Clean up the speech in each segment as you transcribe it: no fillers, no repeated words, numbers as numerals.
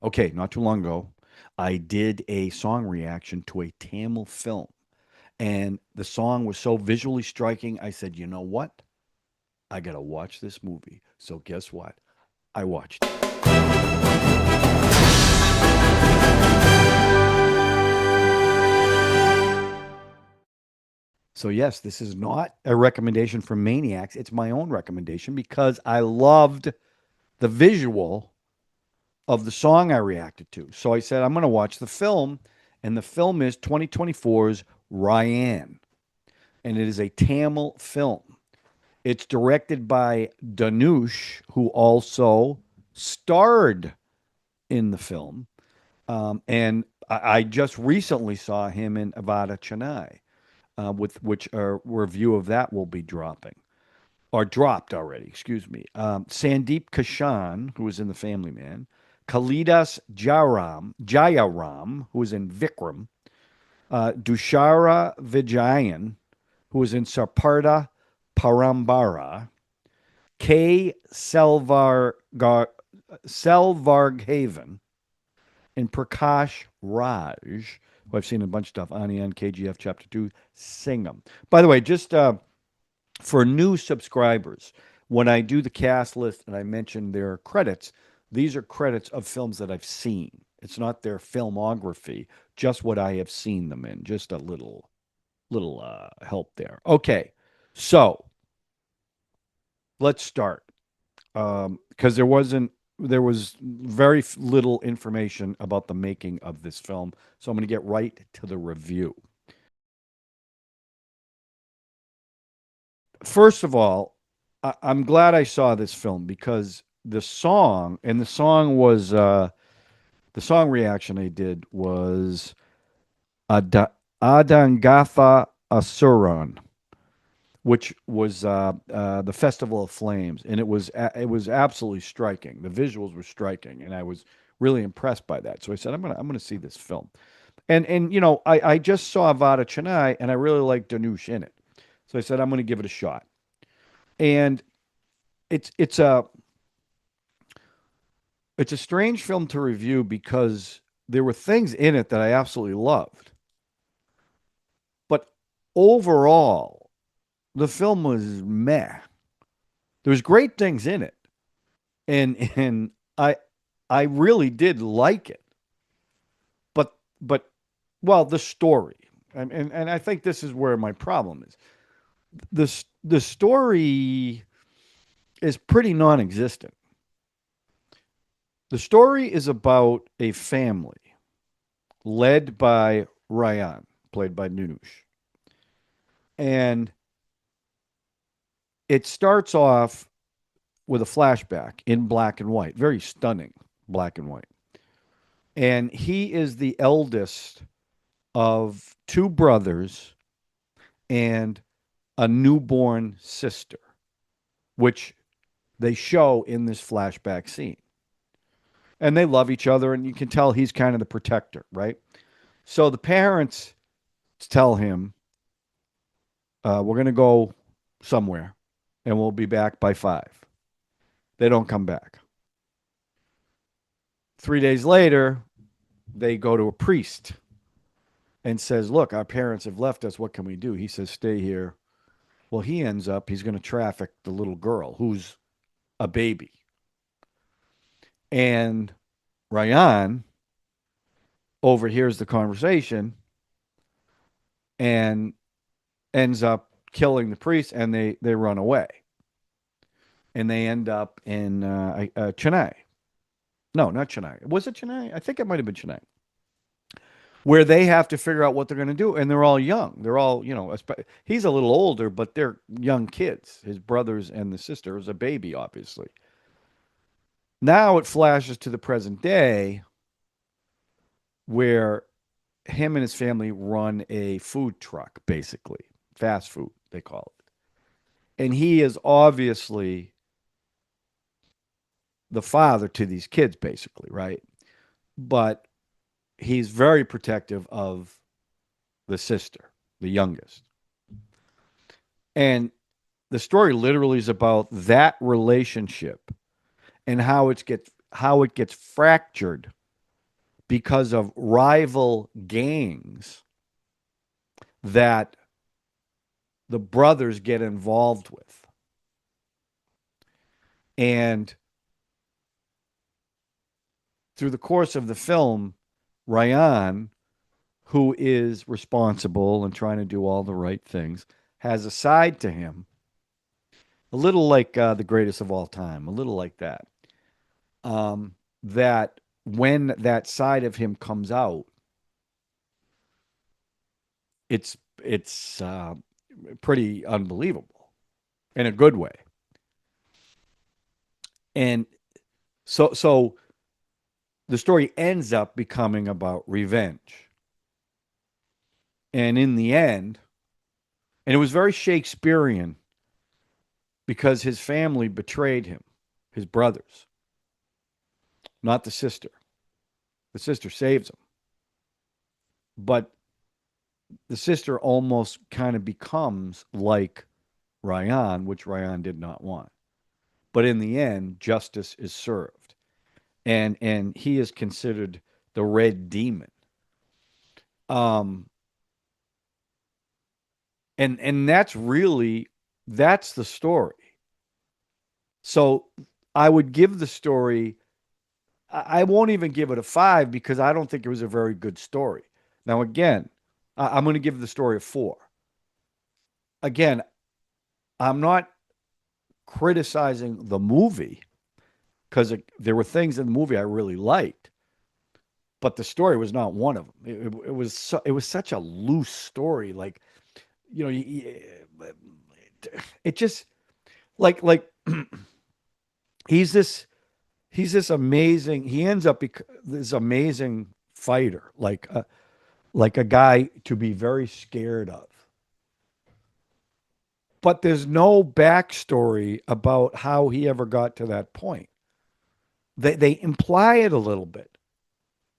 Okay, not too long ago, I did a song reaction to a Tamil film, and the song was so visually striking. I said, you know what? I got to watch this movie. So, guess what? I watched it. So, yes, this is not a recommendation from Maniacs. It's my own recommendation because I loved the visual of the song I reacted to. So I said, I'm going to watch the film. And the film is 2024's Raayan. And it is a Tamil film. It's directed by Danush, who also starred in the film. And I just recently saw him in Avada Chennai, with which a review of that will be dropping or dropped already, excuse me. Sundeep Kishan, who was in The Family Man, Kalidas Jayaram, who was in Vikram, Dushara Vijayan, who was in Sarparda Parambara, K. Selvarghavan, and Prakash Raj, who I've seen in a bunch of stuff, Anian, KGF Chapter 2, Singham. By the way, just for new subscribers, when I do the cast list and I mention their credits, these are credits of films that I've seen. It's not their filmography, just what I have seen them in. Just a little help there. Okay, so let's start because there was very little information about the making of this film. So I'm going to get right to the review. First of all, I'm glad I saw this film because the song reaction I did was Adangatha Asuran, which was the Festival of Flames, and it was absolutely striking. The visuals were striking, and I was really impressed by that. So I said, I'm gonna see this film, and I just saw Vada Chennai, and I really liked Danush in it. So I said, I'm gonna give it a shot, and it's it's a strange film to review because there were things in it that I absolutely loved, but overall, the film was meh. There was great things in it, and I really did like it, but well, the story, and I think this is where my problem is. The story is pretty non-existent. The story is about a family led by Raayan, played by Danush, and it starts off with a flashback in black and white, very stunning black and white. And he is the eldest of two brothers and a newborn sister, which they show in this flashback scene. And they love each other, and you can tell he's kind of the protector, right? So the parents tell him, we're going to go somewhere and we'll be back by 5. They don't come back. 3 days later, they go to a priest and says, look, our parents have left us. What can we do? He says, stay here. Well, he's going to traffic the little girl who's a baby. And Raayan overhears the conversation and ends up killing the priest, and they run away. And they end up in Chennai. No, not Chennai. Was it Chennai? I think it might have been Chennai, where they have to figure out what they're going to do. And they're all young. They're all, he's a little older, but they're young kids. His brothers and the sister is a baby, obviously. Now it flashes to the present day where him and his family run a food truck, basically. Fast food, they call it. And he is obviously the father to these kids, basically, right? But he's very protective of the sister, the youngest. And the story literally is about that relationship and how it gets fractured because of rival gangs that the brothers get involved with. And through the course of the film, Raayan, who is responsible and trying to do all the right things, has a side to him, a little like the greatest of all time, a little like that. That when that side of him comes out, it's pretty unbelievable in a good way. And so the story ends up becoming about revenge. And in the end, and it was very Shakespearean because his family betrayed him, his brothers, not the sister. The sister saves him. But the sister almost kind of becomes like Raayan, which Raayan did not want. But in the end, justice is served. And he is considered the red demon. Um and that's the story. So I would give the story, I won't even give it a 5 because I don't think it was a very good story. Now again, I'm going to give the story a 4. Again, I'm not criticizing the movie because there were things in the movie I really liked, but the story was not one of them. It was such a loose story. Like, you know, it just like he's this amazing. He ends up this amazing fighter, like a guy to be very scared of. But there's no backstory about how he ever got to that point. They imply it a little bit,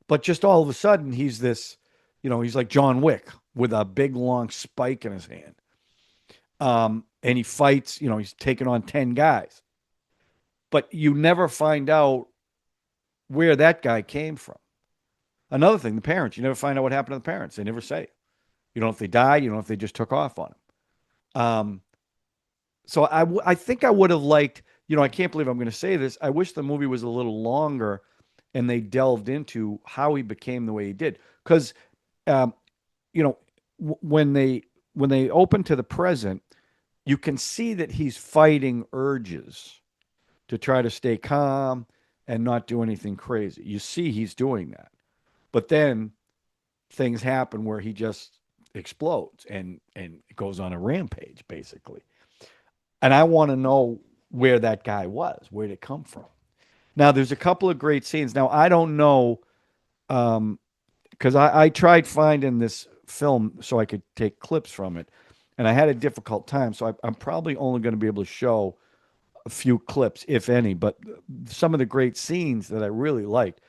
but just all of a sudden he's this, he's like John Wick with a big long spike in his hand. And he fights, he's taking on 10 guys. But you never find out where that guy came from. Another thing, the parents, you never find out what happened to the parents. They never say. You don't know if they died, you don't know if they just took off on him. So I think I would have liked, I can't believe I'm going to say this. I wish the movie was a little longer and they delved into how he became the way he did. Because, you know, when they open to the present, you can see that he's fighting urges to try to stay calm and not do anything crazy. You see he's doing that. But then things happen where he just explodes and goes on a rampage, basically. And I want to know where that guy was, where did it come from? Now, there's a couple of great scenes. Now, I don't know, because I tried finding this film so I could take clips from it, and I had a difficult time. So I'm probably only going to be able to show a few clips, if any. But some of the great scenes that I really liked,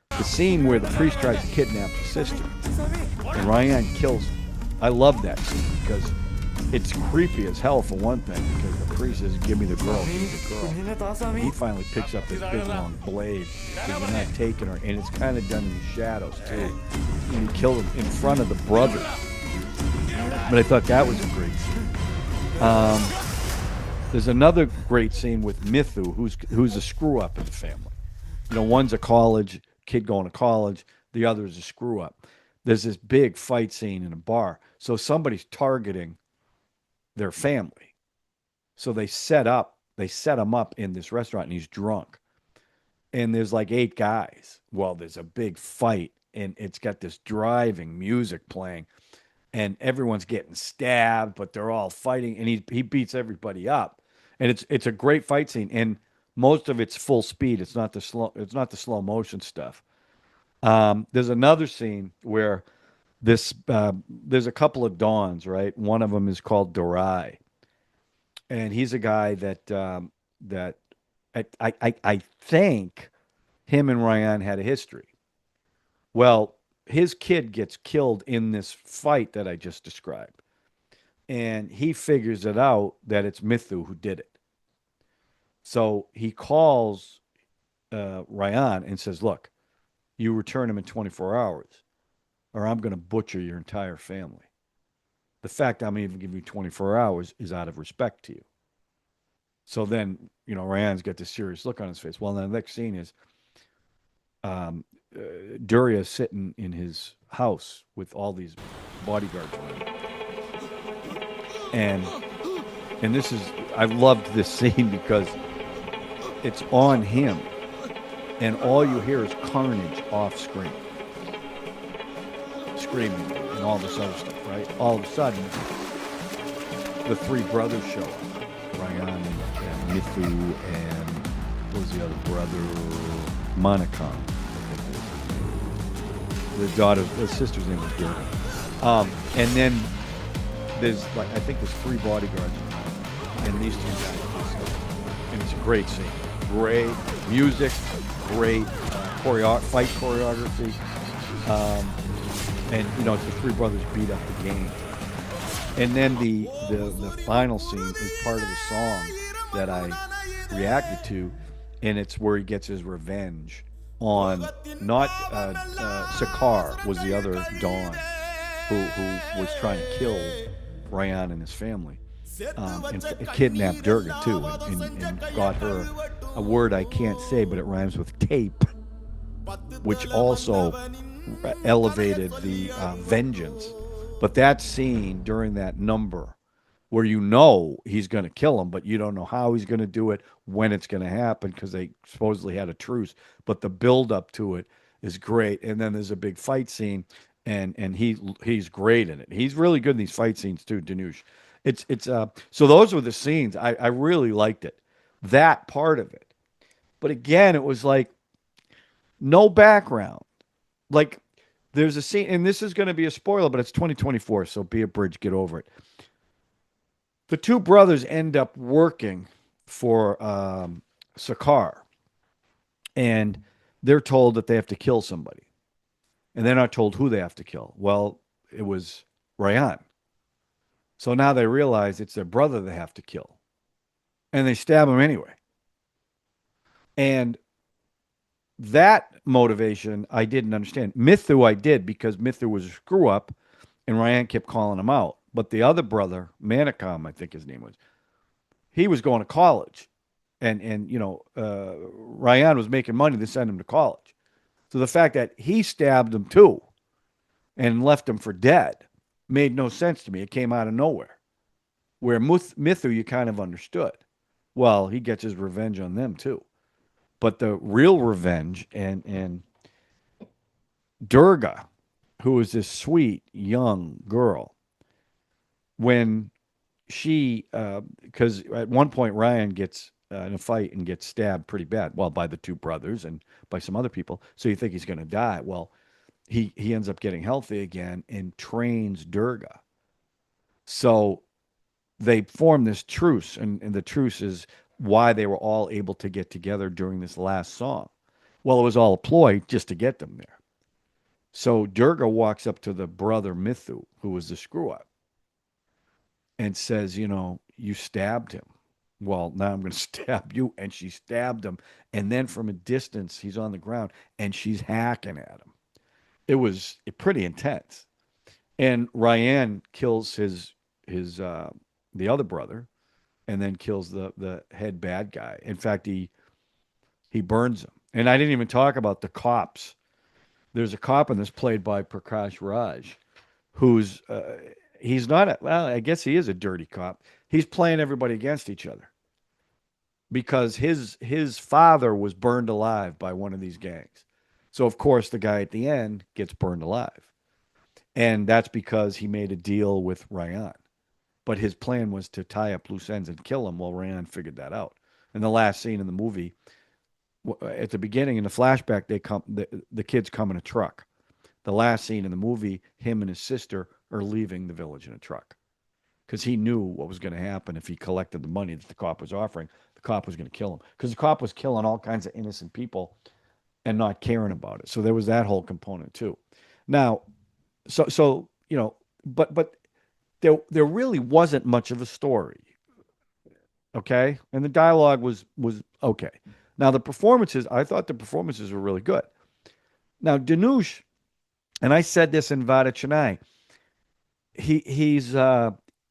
the scene where the priest tries to kidnap the sister, and Raayan kills him. I love that scene because it's creepy as hell for one thing, because the priest says, "Give me the girl, give me the girl." He finally picks up this big long blade because you're not taking her, and it's kind of done in the shadows too. And he killed him in front of the brothers. But I thought that was a great scene. There's another great scene with Mithu, who's a screw up in the family. One's a college kid going to college, the other is a screw up. There's this big fight scene in a bar, so somebody's targeting their family. So they set him up in this restaurant, and he's drunk. And there's like 8 guys. Well, there's a big fight, and it's got this driving music playing, and everyone's getting stabbed, but they're all fighting, and he beats everybody up. And it's a great fight scene, and most of it's full speed. It's not the slow motion stuff. There's another scene where there's a couple of Dons, right? One of them is called Dorai, and he's a guy that I think him and Raayan had a history. Well, his kid gets killed in this fight that I just described, and he figures it out that it's Mithu who did it. So he calls Raayan and says, "Look, you return him in 24 hours, or I'm going to butcher your entire family. The fact I'm even giving you 24 hours is out of respect to you. So then, Ryan's got this serious look on his face. Well, then the next scene is um, Durya sitting in his house with all these bodyguards around him. And this is, I loved this scene because it's on him, and all you hear is carnage off screen, screaming and all this other stuff, right? All of a sudden, the three brothers show up, Raayan and Mithu, and what was the other brother? Manakam, I think the daughter, the sister's name was Durga. And then there's I think there's three bodyguards, and these two guys, and it's a great scene, great music, great fight choreography, and it's the three brothers beat up the gang. And then the final scene is part of the song that I reacted to, and it's where he gets his revenge on not Sakar was the other Dawn who was trying to kill Raayan and his family, and kidnapped Durga too, and got her a word I can't say, but it rhymes with tape, which also elevated the vengeance. But that scene during that number, where he's going to kill him, but you don't know how he's going to do it, when it's going to happen, because they supposedly had a truce. But the build up to it is great, and then there's a big fight scene, and he's great in it. He's really good in these fight scenes too, Danush. It's so those were the scenes I really liked it, that part of it. But again, it was like no background. Like there's a scene, and this is going to be a spoiler, but it's 2024, so be a bridge, get over it. The two brothers end up working for Sakar, and they're told that they have to kill somebody, and they're not told who they have to kill. Well, it was Raayan. So now they realize it's their brother they have to kill, and they stab him anyway. And that motivation I didn't understand. Mithu I did, because Mithu was a screw up, and Raayan kept calling him out. But the other brother, Manakam, I think his name was, he was going to college, and Raayan was making money to send him to college. So the fact that he stabbed him too, and left him for dead, made no sense to me. It came out of nowhere. Where Mithu, you kind of understood. Well, he gets his revenge on them too. But the real revenge, and Durga, who is this sweet young girl, when she, because at one point Raayan gets in a fight and gets stabbed pretty bad, well, by the two brothers and by some other people. So you think he's going to die. Well, he ends up getting healthy again and trains Durga. So they form this truce, and the truce is why they were all able to get together during this last song. Well, it was all a ploy just to get them there. So Durga walks up to the brother Mithu, who was the screw up, and says, you stabbed him. Well, now I'm going to stab you. And she stabbed him. And then from a distance, he's on the ground, and she's hacking at him. It was pretty intense. And Raayan kills the other brother, and then kills the head bad guy. In fact, he burns him. And I didn't even talk about the cops. There's a cop in this played by Prakash Raj, who's he's not well, I guess he is a dirty cop. He's playing everybody against each other, because his father was burned alive by one of these gangs. So of course the guy at the end gets burned alive. And that's because he made a deal with Raayan. But his plan was to tie up loose ends and kill him. Well, Raayan figured that out. And the last scene in the movie, at the beginning, in the flashback, the kids come in a truck. The last scene in the movie, him and his sister are leaving the village in a truck, because he knew what was going to happen if he collected the money that the cop was offering. The cop was going to kill him, because the cop was killing all kinds of innocent people and not caring about it. So there was that whole component too. Now, but there really wasn't much of a story. Okay. And the dialogue was okay. Now the performances, I thought the performances were really good. Now, Danush, and I said this in Vada Chennai, he's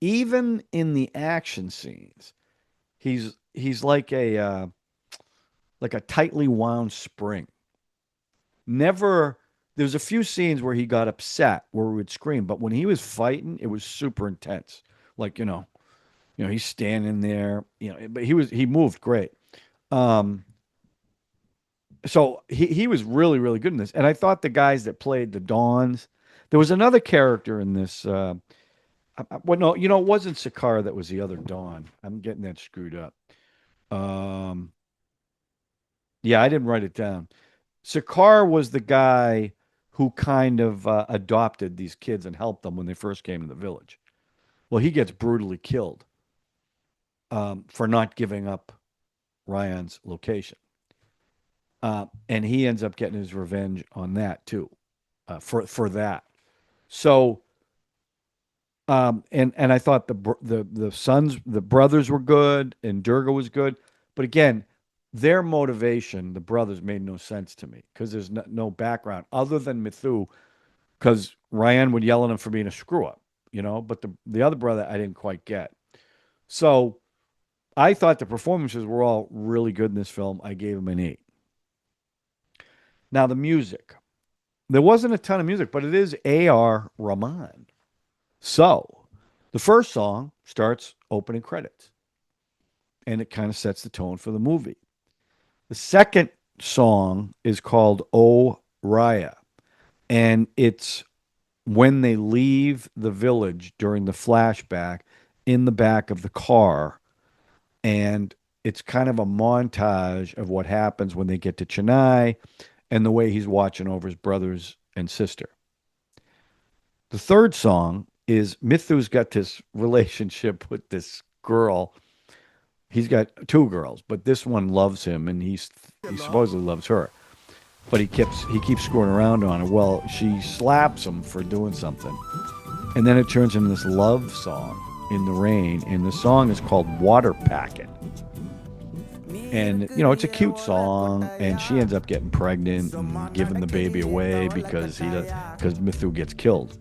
even in the action scenes, he's like a tightly wound spring. Never there's a few scenes where he got upset where we would scream, but when he was fighting, it was super intense. Like, he's standing there, but he moved great. Um, so he was really, really good in this. And I thought the guys that played the Dons, there was another character in this. Well, no, it wasn't Sakar that was the other Don. I'm getting that screwed up. Um, yeah, I didn't write it down. Sakar was the guy who kind of adopted these kids and helped them when they first came to the village. Well, he gets brutally killed for not giving up Raayan's location. And he ends up getting his revenge on that too, for that. So, and I thought the sons, the brothers were good, and Durga was good, but again, their motivation, the brothers, made no sense to me because there's no background other than Mithu, because Ryan would yell at him for being a screw up, but the other brother I didn't quite get. So I thought the performances were all really good in this film. I gave him an 8. Now, the music. There wasn't a ton of music, but it is A.R. Rahman. So the first song starts opening credits, and it kind of sets the tone for the movie. The second song is called O Raya, and it's when they leave the village during the flashback in the back of the car, and it's kind of a montage of what happens when they get to Chennai and the way he's watching over his brothers and sister. The third song is Mithu's got this relationship with this girl. He's got two girls, but this one loves him, and he supposedly loves her. But he keeps screwing around on her. Well, she slaps him for doing something, and then it turns into this love song in the rain. And the song is called "Water Packet." And it's a cute song, and she ends up getting pregnant and giving the baby away because Mithu gets killed.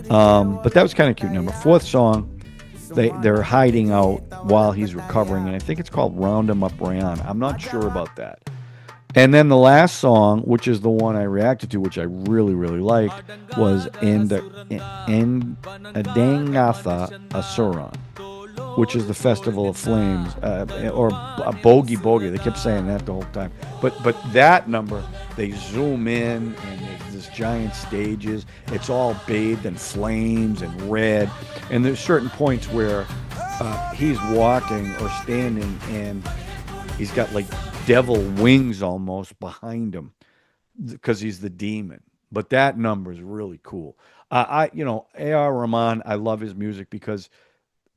But that was kind of cute number. Fourth song, they're hiding out while he's recovering, and I think it's called "Round 'Em Up Raayan." I'm not sure about that. And then the last song, which is the one I reacted to, which I really, really liked, was Endangatha Asuran, which is the Festival of Flames, or Bogey Bogey. They kept saying that the whole time. But that number, they zoom in, and there's this giant stages. It's all bathed in flames and red. And there's certain points where he's walking or standing, and he's got like devil wings almost behind him because he's the demon. But that number is really cool. A.R. Rahman, I love his music because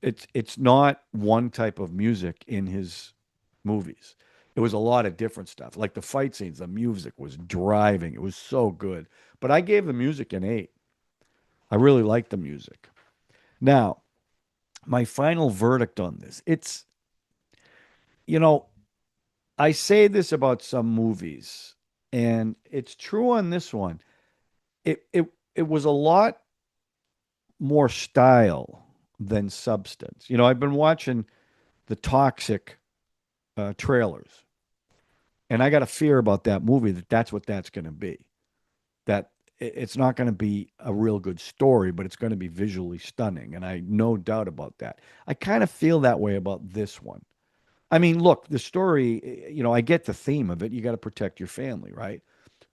it's not one type of music in his movies. It was a lot of different stuff. Like the fight scenes, the music was driving. It was so good. But I gave the music an 8. I really liked the music. Now, my final verdict on this. I say this about some movies, and it's true on this one. It was a lot more style than substance. I've been watching the Toxic trailers, and I got a fear about that movie that's what that's going to be. That it's not going to be a real good story, but it's going to be visually stunning, and I no doubt about that. I kind of feel that way about this one. I mean, look, the story, I get the theme of it. You got to protect your family, right?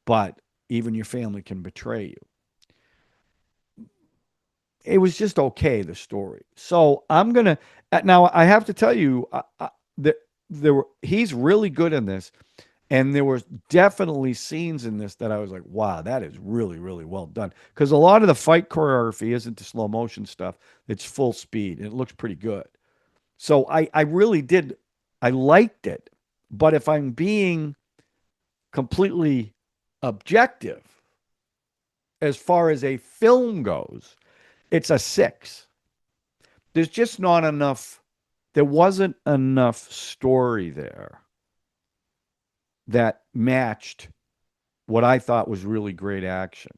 But even your family can betray you. It was just okay, the story. So I'm gonna now. I have to tell you that he's really good in this, and there were definitely scenes in this that I was like, wow, that is really, really well done. Because a lot of the fight choreography isn't the slow motion stuff; it's full speed, and it looks pretty good. So I really did. I liked it, but if I'm being completely objective as far as a film goes, it's a 6. There's just not enough. There wasn't enough story there that matched what I thought was really great action.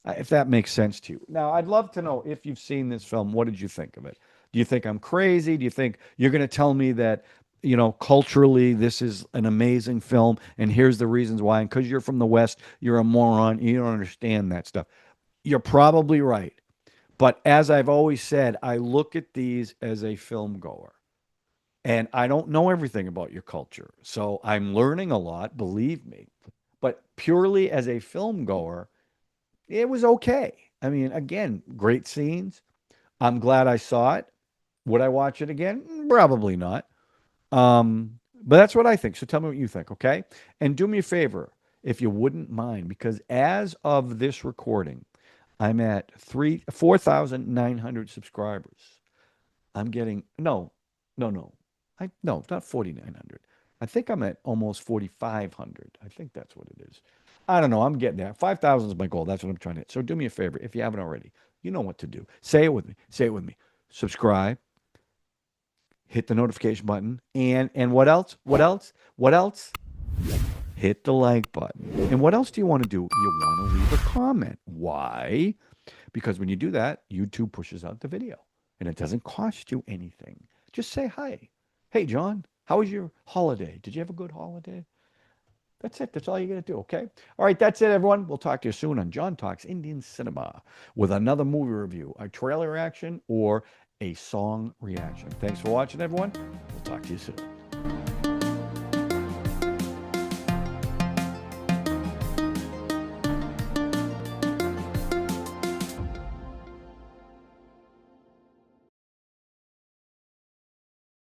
If that makes sense to you. Now, I'd love to know if you've seen this film, what did you think of it? Do you think I'm crazy? Do you think you're going to tell me that, culturally, this is an amazing film and here's the reasons why? And because you're from the West, you're a moron. You don't understand that stuff. You're probably right. But as I've always said, I look at these as a film goer. And I don't know everything about your culture. So I'm learning a lot, believe me. But purely as a film goer, it was okay. I mean, again, great scenes. I'm glad I saw it. Would I watch it again? Probably not. But that's what I think. So tell me what you think, okay? And do me a favor, if you wouldn't mind, because as of this recording, I'm at 4,900 subscribers. I'm getting no. No, not 4,900. I think I'm at almost 4,500. I think that's what it is. I don't know. I'm getting there. 5,000 is my goal. That's what I'm trying to hit. So do me a favor if you haven't already. You know what to do. Say it with me. Say it with me. Subscribe, hit the notification button, and what else? What else? What else? Hit the like button. And what else do you want to do? You want to leave a comment. Why? Because when you do that, YouTube pushes out the video and it doesn't cost you anything. Just say hi. Hey, John, how was your holiday? Did you have a good holiday? That's it. That's all you're going to do, okay? All right, that's it, everyone. We'll talk to you soon on John Talks Indian Cinema with another movie review, a trailer reaction, or a song reaction. Thanks for watching, everyone. We'll talk to you soon.